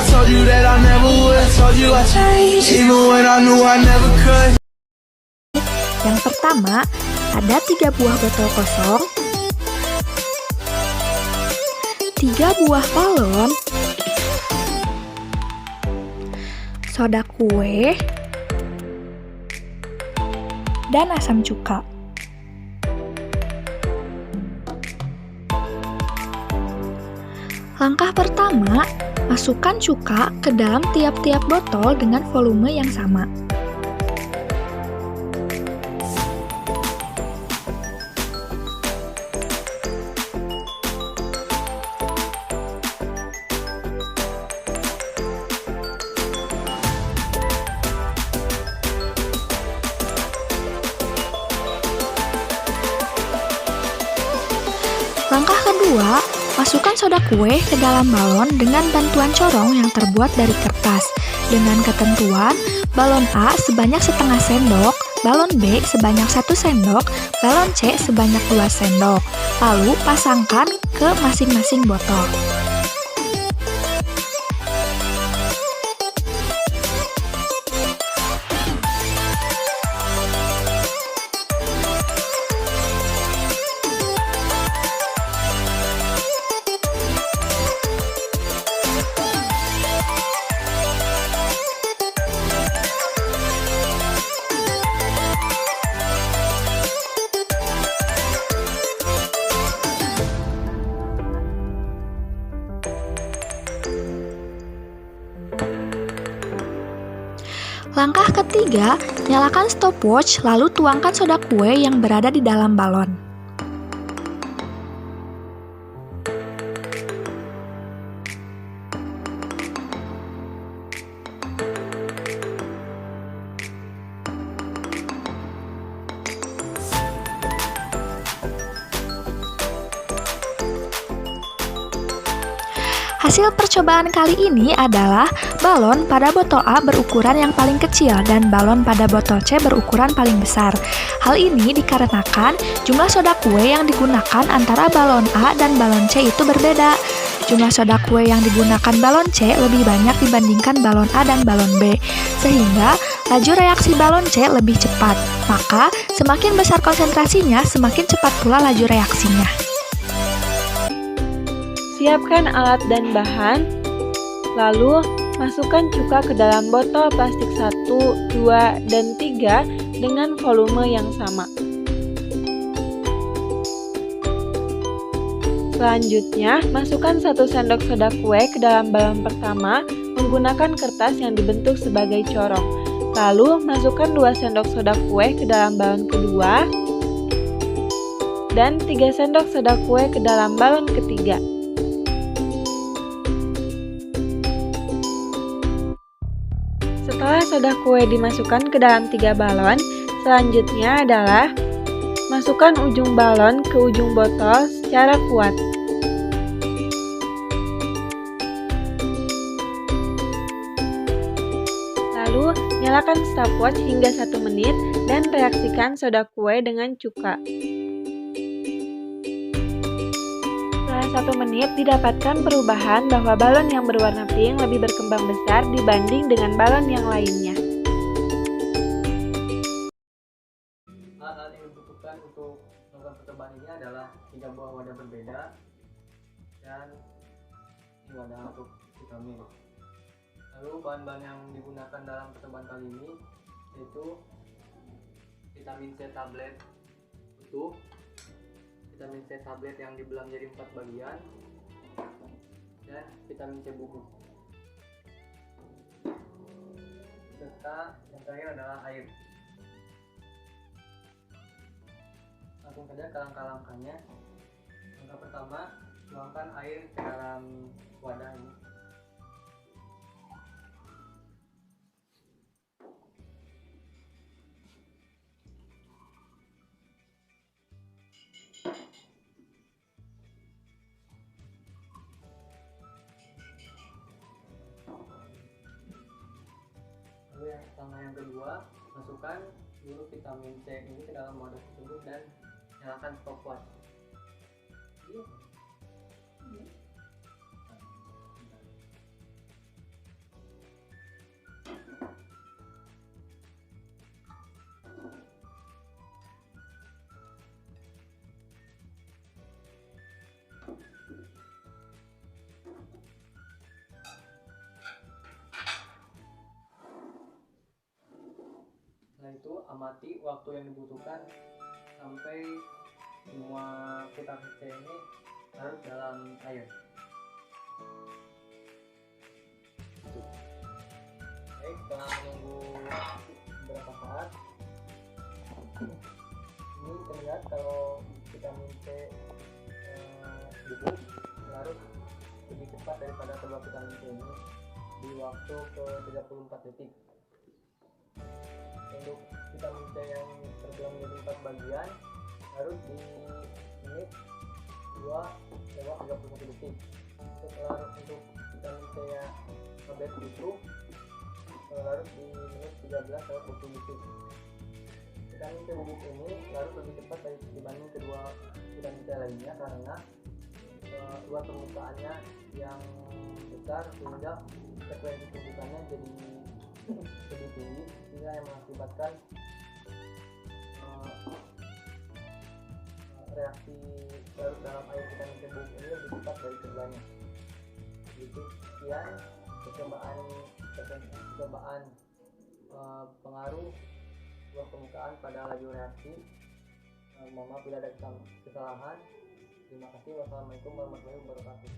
told you that I never would. Told you I changed, even when I knew I never could. Yang pertama, ada 3 buah botol kosong, 3 buah balon, soda kue, dan asam cuka. Langkah pertama, masukkan cuka ke dalam tiap-tiap botol dengan volume yang sama. Langkah kedua, masukkan soda kue ke dalam balon dengan bantuan corong yang terbuat dari kertas. Dengan ketentuan, balon A sebanyak setengah sendok, balon B sebanyak 1 sendok, balon C sebanyak 2 sendok. Lalu pasangkan ke masing-masing botol. Langkah ketiga, nyalakan stopwatch lalu tuangkan soda kue yang berada di dalam balon. Hasil percobaan kali ini adalah balon pada botol A berukuran yang paling kecil dan balon pada botol C berukuran paling besar. Hal ini dikarenakan jumlah soda kue yang digunakan antara balon A dan balon C itu berbeda. Jumlah soda kue yang digunakan balon C lebih banyak dibandingkan balon A dan balon B, sehingga laju reaksi balon C lebih cepat. Maka, semakin besar konsentrasinya, semakin cepat pula laju reaksinya. Siapkan alat dan bahan, lalu masukkan cuka ke dalam botol plastik 1, 2, dan 3 dengan volume yang sama. Selanjutnya, masukkan 1 sendok soda kue ke dalam balon pertama menggunakan kertas yang dibentuk sebagai corong. Lalu, masukkan 2 sendok soda kue ke dalam balon kedua dan 3 sendok soda kue ke dalam balon ketiga. Setelah soda kue dimasukkan ke dalam 3 balon, selanjutnya adalah masukkan ujung balon ke ujung botol secara kuat. Lalu, nyalakan stopwatch hingga 1 menit dan reaksikan soda kue dengan cuka. Setelah 1 menit didapatkan perubahan bahwa balon yang berwarna pink lebih berkembang besar dibanding dengan balon yang lainnya. Hal-hal yang dibutuhkan untuk melakukan percobaan ini adalah 3 buah wadah berbeda dan ini wadah untuk vitamin. Lalu bahan-bahan yang digunakan dalam percobaan kali ini yaitu vitamin C tablet utuh, vitamin C tablet yang dibelah menjadi 4 bagian, dan vitamin C bubuk. Serta yang terakhir adalah air. Langsung saja ke langkah-langkahnya. Langkah pertama, tuangkan air ke dalam wadah ini. Yang kedua, masukkan dulu vitamin C ini ke dalam wadah tersebut dan nyalakan stopwatch. itu amati waktu yang dibutuhkan sampai semua vitamin C ini larut dalam air. Baik, setelah menunggu beberapa saat, ini terlihat kalau vitamin C bubuk larut lebih cepat daripada kedua vitamin C ini di waktu ke 34 detik. Untuk vitamin C yang terbelah menjadi 4 bagian larut di menit 2 lewat 31 detik. Untuk vitamin C yang lebih bubuk larut di menit 13 lewat 20 detik. Vitamin C bubuk ini larut lebih cepat dibanding kedua vitamin C lainnya karena luas permukaannya yang besar sehingga frekuensi pembukaannya jadi lebih tinggi, sehingga yang mengakibatkan reaksi larut dalam air vitamin C bubuk ini lebih cepat dari keduanya. Itu sekian percobaan pengaruh luas permukaan pada laju reaksi. Mohon maaf bila ada kesalahan. Terima kasih. Wassalamualaikum warahmatullahi wabarakatuh.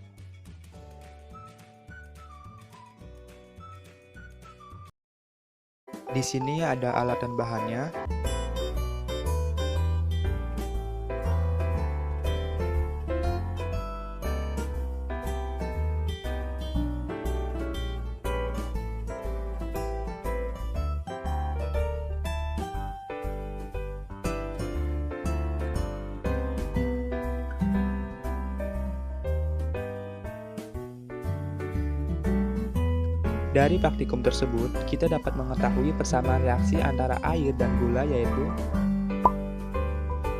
Di sini ada alat dan bahannya. Dari praktikum tersebut, kita dapat mengetahui persamaan reaksi antara air dan gula yaitu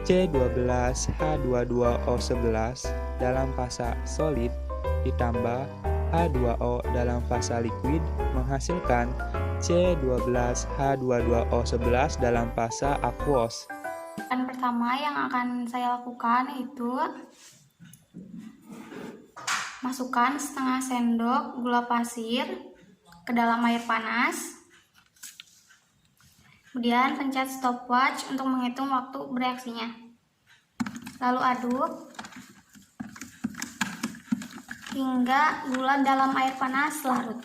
C12H22O11 dalam fasa solid ditambah H2O dalam fasa liquid menghasilkan C12H22O11 dalam fasa aquos. Yang pertama yang akan saya lakukan itu masukkan setengah sendok gula pasir ke dalam air panas. Kemudian pencet stopwatch untuk menghitung waktu bereaksinya. Lalu aduk hingga gula dalam air panas larut.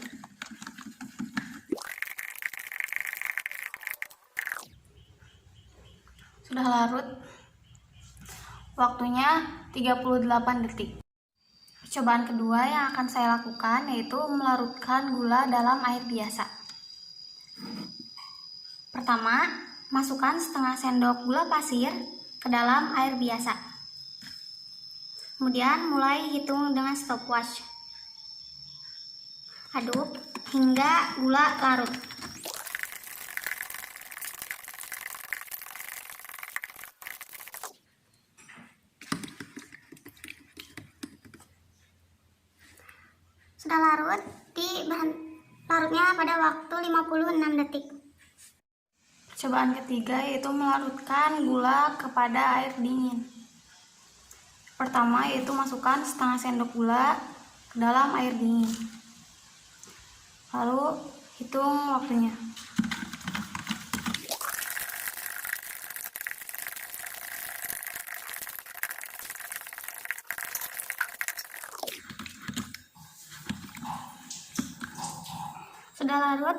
Sudah larut. Waktunya 38 detik. Percobaan kedua yang akan saya lakukan yaitu melarutkan gula dalam air biasa. Pertama, masukkan setengah sendok gula pasir ke dalam air biasa. Kemudian mulai hitung dengan stopwatch. Aduk hingga gula larut. Sudah larut, larutnya pada waktu 56 detik. Percobaan ketiga yaitu melarutkan gula kepada air dingin. Pertama yaitu masukkan setengah sendok gula ke dalam air dingin. Lalu hitung waktunya. Sudah larut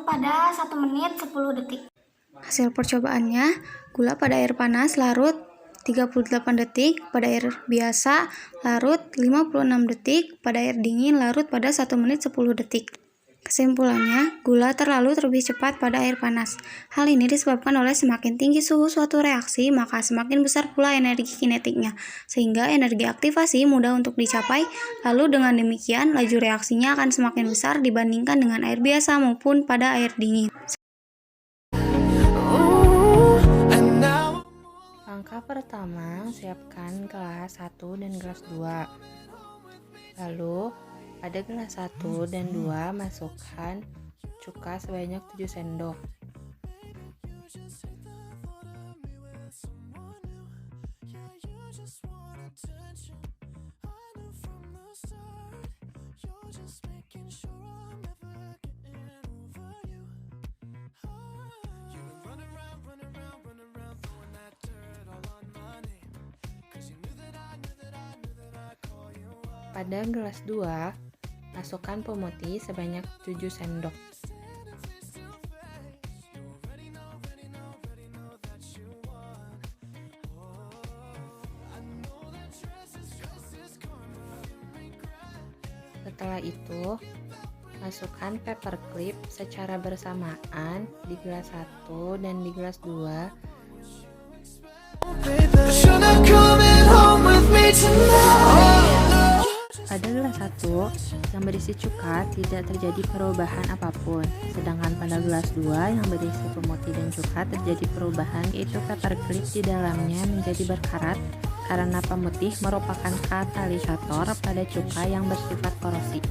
pada 1 menit 10 detik. Hasil percobaannya, gula pada air panas larut 38 detik, pada air biasa larut 56 detik, pada air dingin larut pada 1 menit 10 detik. Kesimpulannya, gula terlalu lebih cepat pada air panas. Hal ini disebabkan oleh semakin tinggi suhu suatu reaksi, maka semakin besar pula energi kinetiknya, sehingga energi aktivasi mudah untuk dicapai. Lalu dengan demikian, laju reaksinya akan semakin besar dibandingkan dengan air biasa maupun pada air dingin. Langkah pertama, siapkan gelas 1 dan gelas 2. Lalu, pada gelas 1 dan 2 masukkan cuka sebanyak 7 sendok. Pada gelas 2, masukkan pemutih sebanyak 7 sendok. Setelah itu, masukkan paperclip secara bersamaan di gelas 1 dan di gelas 2. You're not coming home with me tonight. Pada gelas 1 yang berisi cuka tidak terjadi perubahan apapun, sedangkan pada gelas 2 yang berisi pemutih dan cuka terjadi perubahan, yaitu paperclip di dalamnya menjadi berkarat karena pemutih merupakan katalisator pada cuka yang bersifat korosi.